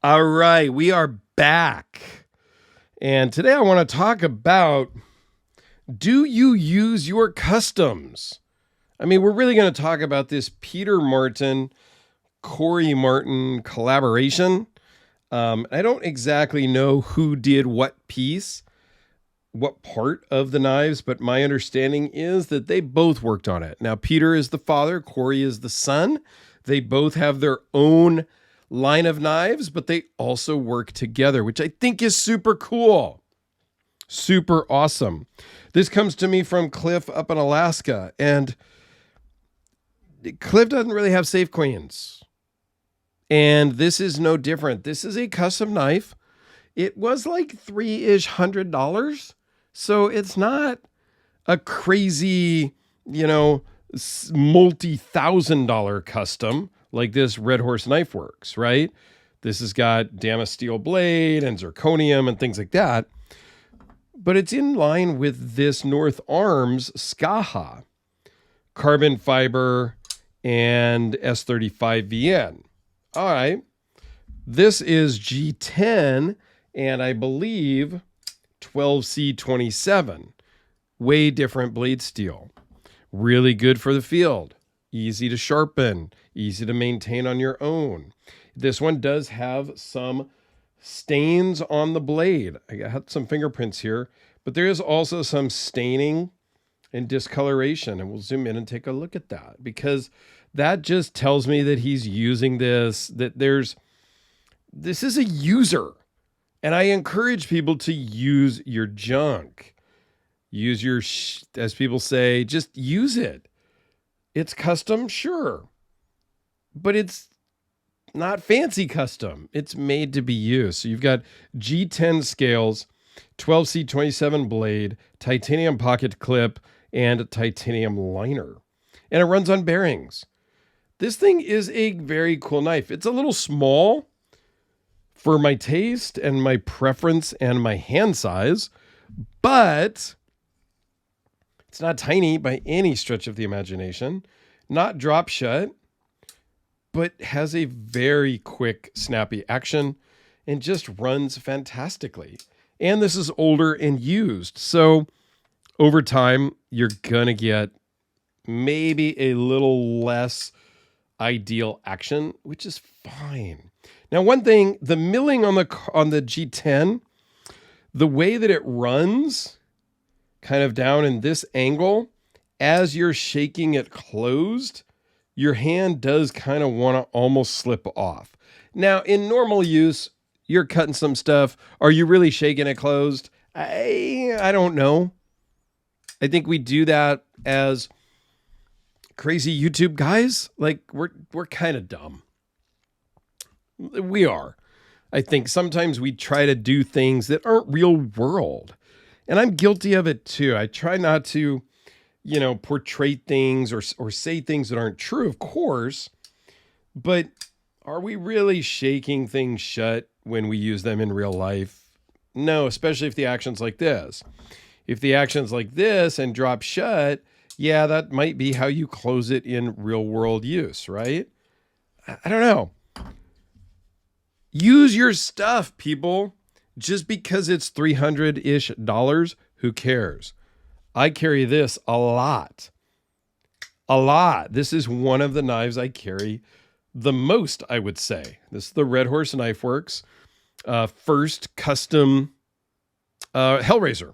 All right, we are back. And today I want to talk about, do you use your customs? I mean, we're really going to talk about this Peter Martin, Cory Martin collaboration. I don't exactly know who did what piece, what part of the knives, but my understanding is that they both worked on it. Now, Peter is the father, Cory is the son. They both have their own line of knives, but they also work together, which I think is super cool. Super awesome. This comes to me from Cliff up in Alaska, and Cliff doesn't really have safe queens. And this is no different. This is a custom knife. It was like $3-ish $100. So it's not a crazy, multi-$1,000 custom like this Red Horse Knife Works, right? This has got Damascene steel blade and zirconium and things like that. But it's in line with this North Arms Skaha, carbon fiber and S35VN. All right. This is G10 and I believe 12C27. Way different blade steel. Really good for the field. Easy to sharpen. Easy to maintain on your own. This one does have some stains on the blade. I got some fingerprints here, but there is also some staining and discoloration. And we'll zoom in and take a look at that because that just tells me that he's using this, that this is a user. And I encourage people to use your junk. Use your, as people say, just use it. It's custom, sure. But it's not fancy custom. It's made to be used. So you've got G10 scales, 12C27 blade, titanium pocket clip, and a titanium liner. And it runs on bearings. This thing is a very cool knife. It's a little small for my taste and my preference and my hand size, but it's not tiny by any stretch of the imagination, not drop shut, but has a very quick, snappy action and just runs fantastically. And this is older and used. So over time, you're going to get maybe a little less ideal action, which is fine. Now, one thing, the milling on the G10, the way that it runs kind of down in this angle, as you're shaking it closed, your hand does kind of want to almost slip off. Now, in normal use, you're cutting some stuff. Are you really shaking it closed? I don't know. I think we do that as crazy YouTube guys. Like we're kind of dumb. We are. I think sometimes we try to do things that aren't real world. And I'm guilty of it too. I try not to, portray things or say things that aren't true, of course. But are we really shaking things shut when we use them in real life? No, especially if the action's like this. If the action's like this and drop shut, yeah, that might be how you close it in real world use, right? I don't know. Use your stuff, people. Just because it's $300-ish, who cares? I carry this a lot. A lot. This is one of the knives I carry the most, I would say. This is the Red Horse Knife Works first custom Hellraiser.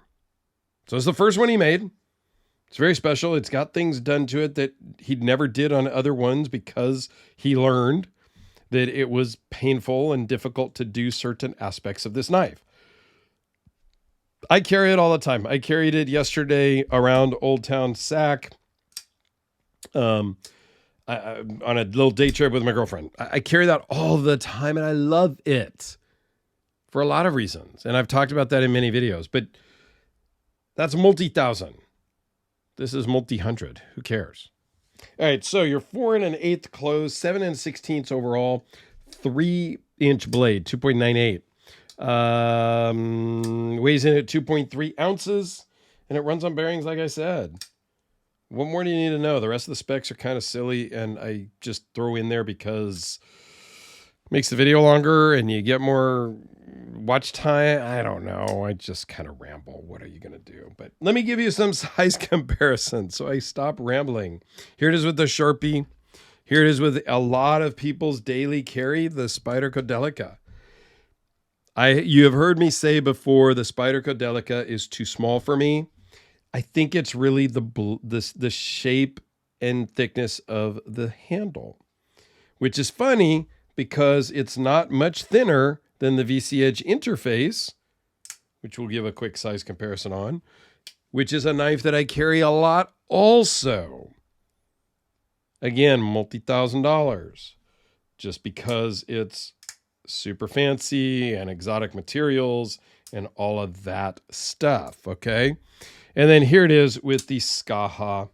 So it's the first one he made. It's very special. It's got things done to it that he never did on other ones because he learned that it was painful and difficult to do certain aspects of this knife. I carry it all the time. I carried it yesterday around Old Town Sac on a little day trip with my girlfriend. I carry that all the time, and I love it for a lot of reasons. And I've talked about that in many videos, but that's multi-thousand. This is multi-hundred. Who cares? All right, so your 4 1/8 close, 7 16 overall, 3-inch blade, 2.98. Weighs in at 2.3 ounces, and it runs on bearings, like I said. What more do you need to know? The rest of the specs are kind of silly, and I just throw in there because Makes the video longer and you get more watch time. I don't know. I just kind of ramble. What are you going to do? But let me give you some size comparison. So I stop rambling. Here it is with the Sharpie. Here it is with a lot of people's daily carry, the Spider Codelica. You have heard me say before, the Spider Codelica is too small for me. I think it's really the shape and thickness of the handle, which is funny because it's not much thinner than the VC Edge interface, which we'll give a quick size comparison on, which is a knife that I carry a lot also. Again, multi-$1,000, just because it's super fancy and exotic materials and all of that stuff, okay? And then here it is with the Skaha,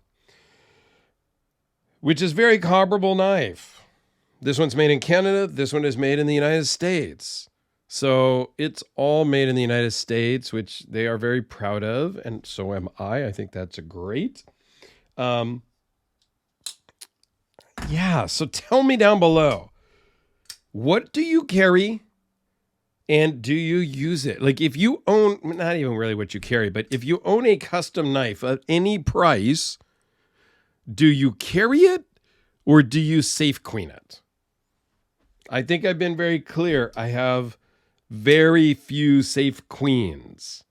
which is very comparable knife. This one's made in Canada. This one is made in the United States. So it's all made in the United States, which they are very proud of, and so am I. I think that's great. Yeah, so tell me down below, what do you carry and do you use it? Like if you own, not even really what you carry, but if you own a custom knife at any price, do you carry it or do you safe queen it? I think I've been very clear. I have very few safe queens,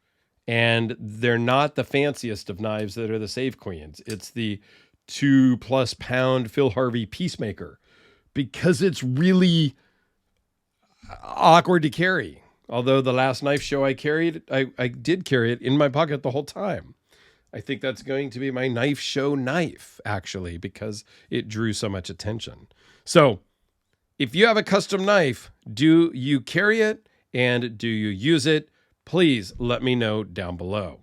and they're not the fanciest of knives that are the safe queens. It's the 2+ pound Phil Harvey Peacemaker, because it's really awkward to carry. Although the last knife show I carried, I did carry it in my pocket the whole time. I think that's going to be my knife show knife, actually, because it drew so much attention. So if you have a custom knife, do you carry it and do you use it? Please let me know down below.